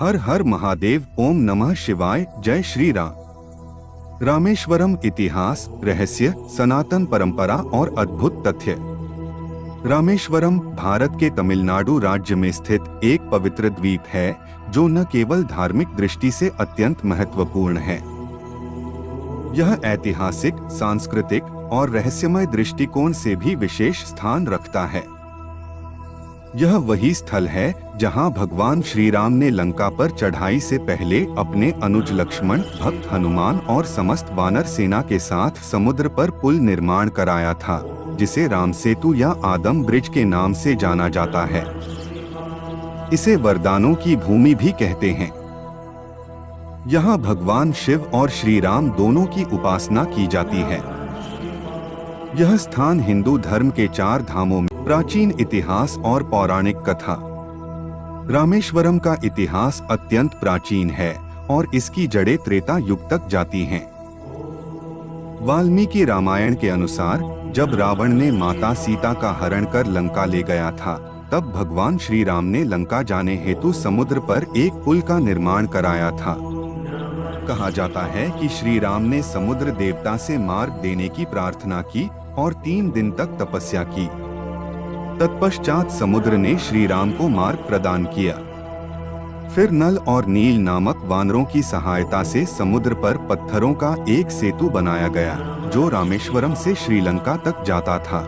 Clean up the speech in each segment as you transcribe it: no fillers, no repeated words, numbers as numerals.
हर हर महादेव। ओम नमः शिवाय। जय श्री राम। रामेश्वरम इतिहास, रहस्य, सनातन परंपरा और अद्भुत तथ्य। रामेश्वरम भारत के तमिलनाडु राज्य में स्थित एक पवित्र द्वीप है जो न केवल धार्मिक दृष्टि से अत्यंत महत्वपूर्ण है, यह ऐतिहासिक, सांस्कृतिक और रहस्यमय दृष्टिकोण से भी विशेष स्थान रखता है। यह वही स्थल है जहां भगवान श्री राम ने लंका पर चढ़ाई से पहले अपने अनुज लक्ष्मण, भक्त हनुमान और समस्त वानर सेना के साथ समुद्र पर पुल निर्माण कराया था, जिसे राम सेतु या आदम ब्रिज के नाम से जाना जाता है। इसे वरदानों की भूमि भी कहते हैं। यहाँ भगवान शिव और श्री राम दोनों की उपासना की जाती है। यह स्थान हिंदू धर्म के 4 धामों में प्राचीन इतिहास और पौराणिक कथा। रामेश्वरम का इतिहास अत्यंत प्राचीन है और इसकी जड़ें त्रेता युग तक जाती हैं। वाल्मीकि रामायण के अनुसार जब रावण ने माता सीता का हरण कर लंका ले गया था, तब भगवान श्री राम ने लंका जाने हेतु समुद्र पर एक पुल का निर्माण कराया था। कहा जाता है कि श्री राम ने समुद्र देवता से मार्ग देने की प्रार्थना की और 3 दिन तक तपस्या की। तत्पश्चात समुद्र ने श्री राम को मार्ग प्रदान किया। फिर नल और नील नामक वानरों की सहायता से समुद्र पर पत्थरों का एक सेतु बनाया गया, जो रामेश्वरम से श्रीलंका तक जाता था।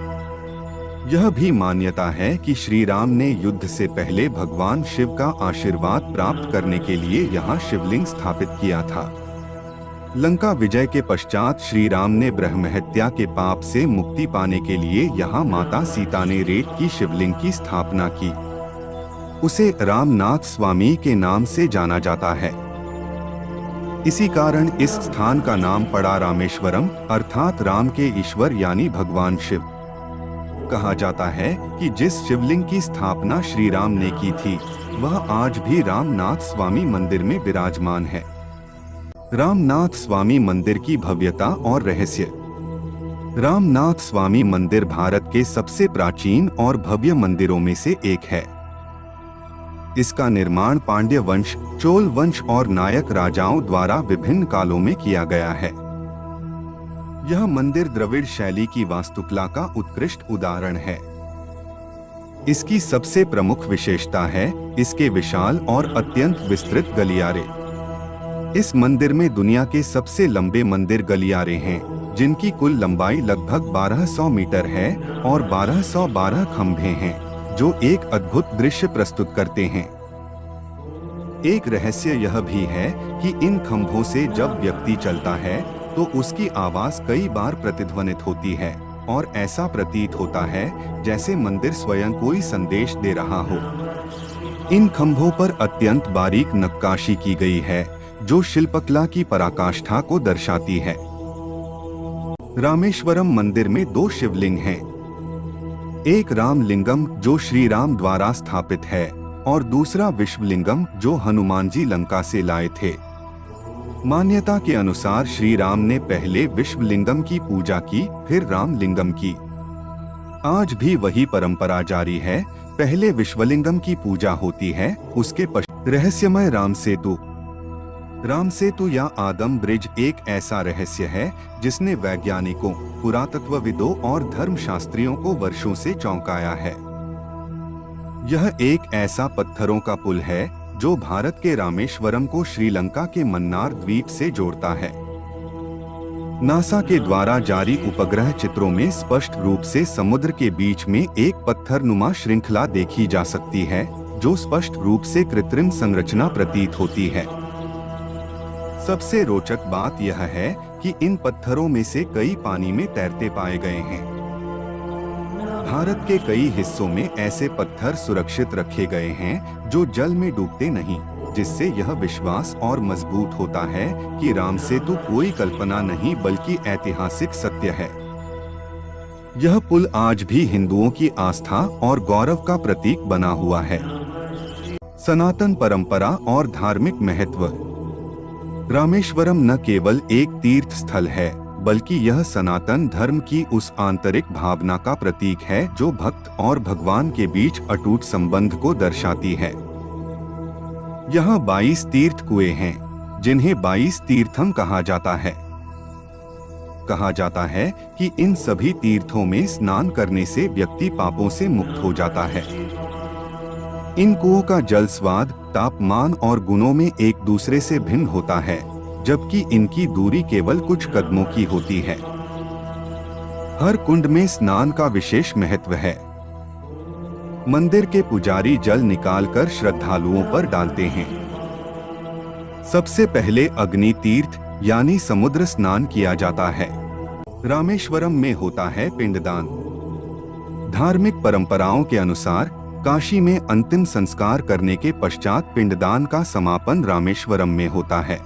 यह भी मान्यता है कि श्री राम ने युद्ध से पहले भगवान शिव का आशीर्वाद प्राप्त करने के लिए यहाँ शिवलिंग स्थापित किया था। लंका विजय के पश्चात श्री राम ने ब्रह्महत्या के पाप से मुक्ति पाने के लिए यहाँ माता सीता ने रेत की शिवलिंग की स्थापना की। उसे रामनाथ स्वामी के नाम से जाना जाता है। इसी कारण इस स्थान का नाम पड़ा रामेश्वरम, अर्थात राम के ईश्वर यानी भगवान शिव। कहा जाता है कि जिस शिवलिंग की स्थापना श्री राम ने की थी, वह आज भी रामनाथ स्वामी मंदिर में विराजमान है। रामनाथ स्वामी मंदिर की भव्यता और रहस्य। रामनाथ स्वामी मंदिर भारत के सबसे प्राचीन और भव्य मंदिरों में से एक है। इसका निर्माण पांड्य वंश, चोल वंश और नायक राजाओं द्वारा विभिन्न कालों में किया गया है। यह मंदिर द्रविड़ शैली की वास्तुकला का उत्कृष्ट उदाहरण है। इसकी सबसे प्रमुख विशेषता है इसके विशाल और अत्यंत विस्तृत गलियारे। इस मंदिर में दुनिया के सबसे लंबे मंदिर गलियारे हैं, जिनकी कुल लंबाई लगभग 1200 मीटर है और 1212 खंभे हैं, जो एक अद्भुत दृश्य प्रस्तुत करते हैं। एक रहस्य यह भी है कि इन खंभों से जब व्यक्ति चलता है तो उसकी आवाज कई बार प्रतिध्वनित होती है और ऐसा प्रतीत होता है जैसे मंदिर स्वयं कोई संदेश दे रहा हो। इन खंभों पर अत्यंत बारीक नक्काशी की गई है, जो शिल्पकला की पराकाष्ठा को दर्शाती है। रामेश्वरम मंदिर में 2 शिवलिंग हैं। एक रामलिंगम जो श्री राम द्वारा स्थापित है और दूसरा विश्वलिंगम जो हनुमान जी लंका से लाए थे। मान्यता के अनुसार श्री राम ने पहले विश्वलिंगम की पूजा की, फिर रामलिंगम की। आज भी वही परंपरा जारी है। पहले विश्वलिंगम की पूजा होती है, उसके पश्चात रहस्यमय राम सेतु। राम सेतु या आदम ब्रिज एक ऐसा रहस्य है जिसने वैज्ञानिकों, पुरातत्वविदों और धर्मशास्त्रियों को वर्षों से चौंकाया है। यह एक ऐसा पत्थरों का पुल है जो भारत के रामेश्वरम को श्रीलंका के मन्नार द्वीप से जोड़ता है। नासा के द्वारा जारी उपग्रह चित्रों में स्पष्ट रूप से समुद्र के बीच में एक पत्थरनुमा श्रृंखला देखी जा सकती है, जो स्पष्ट रूप से कृत्रिम संरचना प्रतीत होती है। सबसे रोचक बात यह है कि इन पत्थरों में से कई पानी में तैरते पाए गए हैं। भारत के कई हिस्सों में ऐसे पत्थर सुरक्षित रखे गए हैं जो जल में डूबते नहीं, जिससे यह विश्वास और मजबूत होता है कि राम सेतु कोई कल्पना नहीं बल्कि ऐतिहासिक सत्य है। यह पुल आज भी हिंदुओं की आस्था और गौरव का प्रतीक बना हुआ है। सनातन परंपरा और धार्मिक महत्व। रामेश्वरम न केवल एक तीर्थ स्थल है, बल्कि यह सनातन धर्म की उस आंतरिक भावना का प्रतीक है जो भक्त और भगवान के बीच अटूट संबंध को दर्शाती है। यहाँ 22 तीर्थ कुएं हैं, जिन्हें 22 तीर्थम कहा जाता है। कहा जाता है कि इन सभी तीर्थों में स्नान करने से व्यक्ति पापों से मुक्त हो जाता है। इन कुओं का जल स्वाद, तापमान और गुणों में एक दूसरे से भिन्न होता है, जबकि इनकी दूरी केवल कुछ कदमों की होती है। हर कुंड में स्नान का विशेष महत्व है। मंदिर के पुजारी जल निकालकर श्रद्धालुओं पर डालते हैं। सबसे पहले अग्नि तीर्थ यानी समुद्र स्नान किया जाता है। रामेश्वरम में होता है पिंडदान। धार्मिक परंपराओं के अनुसार काशी में अंतिम संस्कार करने के पश्चात पिंडदान का समापन रामेश्वरम में होता है।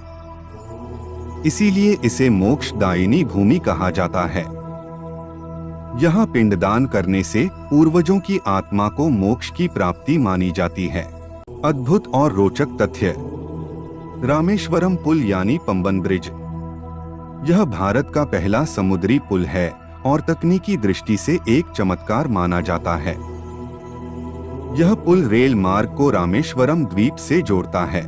इसीलिए इसे मोक्षदायिनी भूमि कहा जाता है। यहाँ पिंडदान करने से पूर्वजों की आत्मा को मोक्ष की प्राप्ति मानी जाती है। अद्भुत और रोचक तथ्य। रामेश्वरम पुल यानी पंबन ब्रिज, यह भारत का पहला समुद्री पुल है और तकनीकी दृष्टि से एक चमत्कार माना जाता है। यह पुल रेल मार्ग को रामेश्वरम द्वीप से जोड़ता है।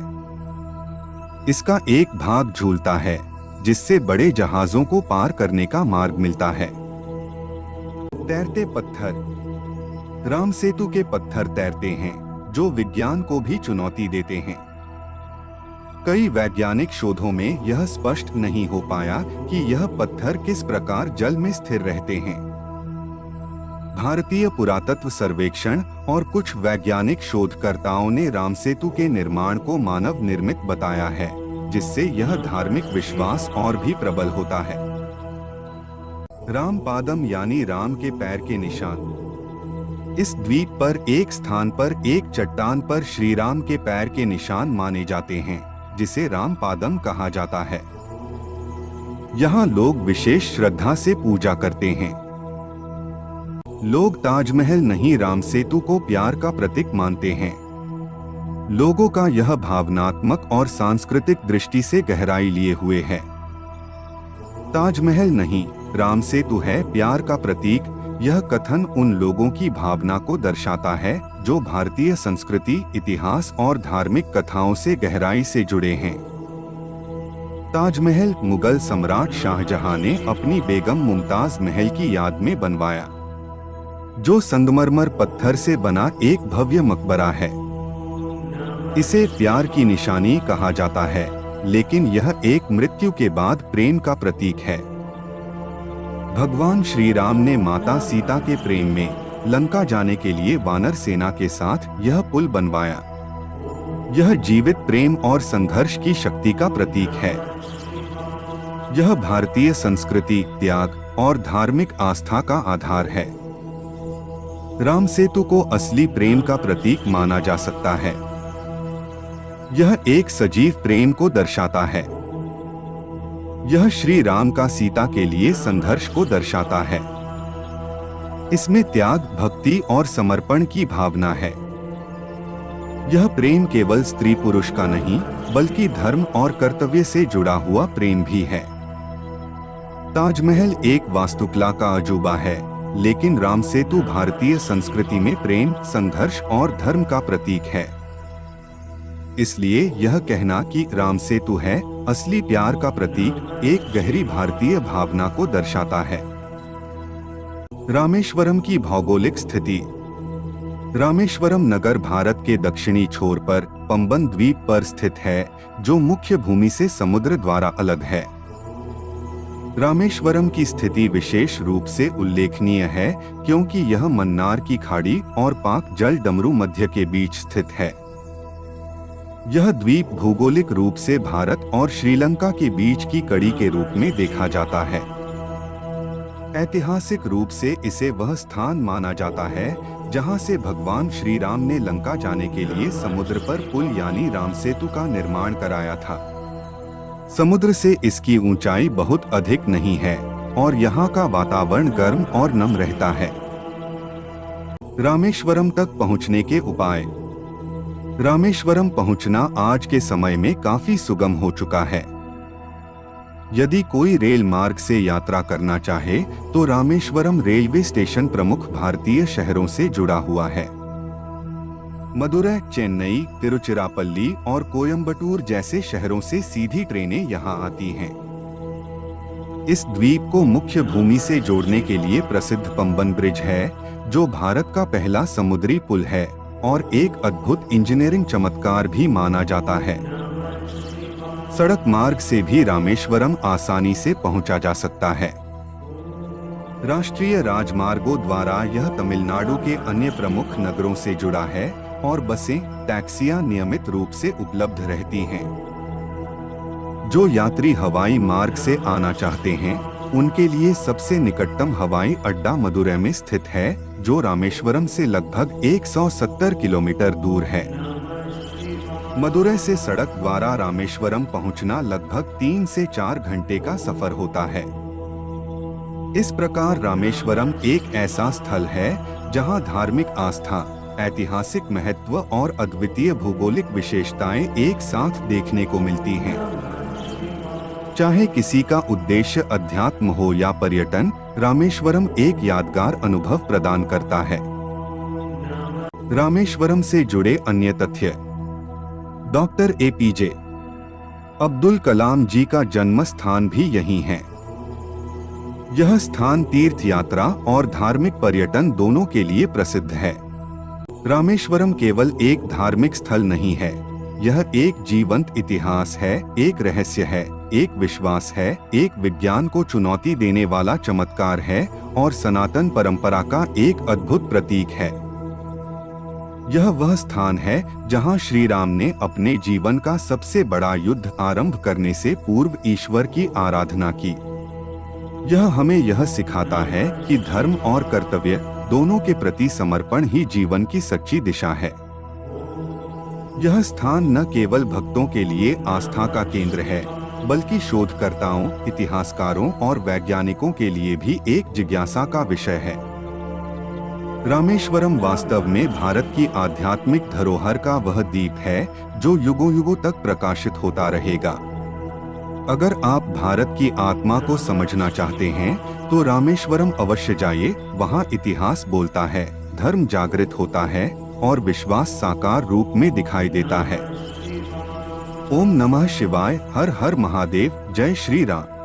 इसका एक भाग झूलता है, जिससे बड़े जहाजों को पार करने का मार्ग मिलता है। तैरते पत्थर। राम सेतु के पत्थर तैरते हैं, जो विज्ञान को भी चुनौती देते हैं। कई वैज्ञानिक शोधों में यह स्पष्ट नहीं हो पाया कि यह पत्थर किस प्रकार जल में स्थिर रहते हैं। भारतीय पुरातत्व सर्वेक्षण और कुछ वैज्ञानिक शोधकर्ताओं ने राम सेतु के निर्माण को मानव निर्मित बताया है, जिससे यह धार्मिक विश्वास और भी प्रबल होता है। राम पादम यानी राम के पैर के निशान। इस द्वीप पर एक स्थान पर एक चट्टान पर श्री राम के पैर के निशान माने जाते हैं, जिसे राम पादम कहा जाता है। यहाँ लोग विशेष श्रद्धा से पूजा करते हैं। लोग ताजमहल नहीं, राम सेतु को प्यार का प्रतीक मानते हैं। लोगों का यह भावनात्मक और सांस्कृतिक दृष्टि से गहराई लिए हुए है। ताजमहल नहीं, राम सेतु है प्यार का प्रतीक। यह कथन उन लोगों की भावना को दर्शाता है जो भारतीय संस्कृति, इतिहास और धार्मिक कथाओं से गहराई से जुड़े हैं। ताजमहल मुगल सम्राट शाहजहां ने अपनी बेगम मुमताज महल की याद में बनवाया, जो संगमरमर पत्थर से बना एक भव्य मकबरा है। इसे प्यार की निशानी कहा जाता है, लेकिन यह एक मृत्यु के बाद प्रेम का प्रतीक है। भगवान श्री राम ने माता सीता के प्रेम में लंका जाने के लिए वानर सेना के साथ यह पुल बनवाया। यह जीवित प्रेम और संघर्ष की शक्ति का प्रतीक है। यह भारतीय संस्कृति, त्याग और धार्मिक आस्था का आधार है। राम सेतु को असली प्रेम का प्रतीक माना जा सकता है। यह एक सजीव प्रेम को दर्शाता है। यह श्री राम का सीता के लिए संघर्ष को दर्शाता है। इसमें त्याग, भक्ति और समर्पण की भावना है। यह प्रेम केवल स्त्री पुरुष का नहीं, बल्कि धर्म और कर्तव्य से जुड़ा हुआ प्रेम भी है। ताजमहल एक वास्तुकला का अजूबा है, लेकिन राम सेतु भारतीय संस्कृति में प्रेम, संघर्ष और धर्म का प्रतीक है। इसलिए यह कहना कि राम सेतु है असली प्यार का प्रतीक, एक गहरी भारतीय भावना को दर्शाता है। रामेश्वरम की भौगोलिक स्थिति। रामेश्वरम नगर भारत के दक्षिणी छोर पर पंबन द्वीप पर स्थित है, जो मुख्य भूमि से समुद्र द्वारा अलग है। रामेश्वरम की स्थिति विशेष रूप से उल्लेखनीय है, क्योंकि यह मन्नार की खाड़ी और पाक जल डमरू मध्य के बीच स्थित है। यह द्वीप भौगोलिक रूप से भारत और श्रीलंका के बीच की कड़ी के रूप में देखा जाता है। ऐतिहासिक रूप से इसे वह स्थान माना जाता है जहां से भगवान श्री राम ने लंका जाने के लिए समुद्र पर पुल यानी राम सेतु का निर्माण कराया था। समुद्र से इसकी ऊंचाई बहुत अधिक नहीं है और यहाँ का वातावरण गर्म और नम रहता है। रामेश्वरम तक पहुँचने के उपाय। रामेश्वरम पहुंचना आज के समय में काफी सुगम हो चुका है। यदि कोई रेल मार्ग से यात्रा करना चाहे तो रामेश्वरम रेलवे स्टेशन प्रमुख भारतीय शहरों से जुड़ा हुआ है। मदुरै, चेन्नई, तिरुचिरापल्ली और कोयम्बटूर जैसे शहरों से सीधी ट्रेनें यहां आती हैं। इस द्वीप को मुख्य भूमि से जोड़ने के लिए प्रसिद्ध पंबन ब्रिज है, जो भारत का पहला समुद्री पुल है और एक अद्भुत इंजीनियरिंग चमत्कार भी माना जाता है। सड़क मार्ग से भी रामेश्वरम आसानी से पहुंचा जा सकता है। राष्ट्रीय राजमार्गों द्वारा यह तमिलनाडु के अन्य प्रमुख नगरों से जुड़ा है और बसें, टैक्सियां नियमित रूप से उपलब्ध रहती हैं। जो यात्री हवाई मार्ग से आना चाहते हैं, उनके लिए सबसे निकटतम हवाई अड्डा मदुरै में स्थित है, जो रामेश्वरम से लगभग 170 किलोमीटर दूर है। मदुरै से सड़क द्वारा रामेश्वरम पहुंचना लगभग 3 से 4 घंटे का सफर होता है। इस प्रकार रामेश्वरम एक ऐसा स्थल है जहां धार्मिक आस्था, ऐतिहासिक महत्व और अद्वितीय भौगोलिक विशेषताएं एक साथ देखने को मिलती हैं। चाहे किसी का उद्देश्य अध्यात्म हो या पर्यटन, रामेश्वरम एक यादगार अनुभव प्रदान करता है। रामेश्वरम से जुड़े अन्य तथ्य। डॉक्टर APJ अब्दुल कलाम जी का जन्म स्थान भी यही है। यह स्थान तीर्थ यात्रा और धार्मिक पर्यटन दोनों के लिए प्रसिद्ध है। रामेश्वरम केवल एक धार्मिक स्थल नहीं है, यह एक जीवंत इतिहास है, एक रहस्य है, एक विश्वास है, एक विज्ञान को चुनौती देने वाला चमत्कार है और सनातन परंपरा का एक अद्भुत प्रतीक है। यह वह स्थान है जहां श्री राम ने अपने जीवन का सबसे बड़ा युद्ध आरंभ करने से पूर्व ईश्वर की आराधना की। यह हमें यह सिखाता है कि धर्म और कर्तव्य दोनों के प्रति समर्पण ही जीवन की सच्ची दिशा है। यह स्थान न केवल भक्तों के लिए आस्था का केंद्र है, बल्कि शोधकर्ताओं, इतिहासकारों और वैज्ञानिकों के लिए भी एक जिज्ञासा का विषय है। रामेश्वरम वास्तव में भारत की आध्यात्मिक धरोहर का वह दीप है जो युगों युगों तक प्रकाशित होता रहेगा। अगर आप भारत की आत्मा को समझना चाहते हैं, तो रामेश्वरम अवश्य जाइए। वहाँ इतिहास बोलता है, धर्म जागृत होता है और विश्वास साकार रूप में दिखाई देता है। ओम नमः शिवाय। हर हर महादेव। जय श्री राम।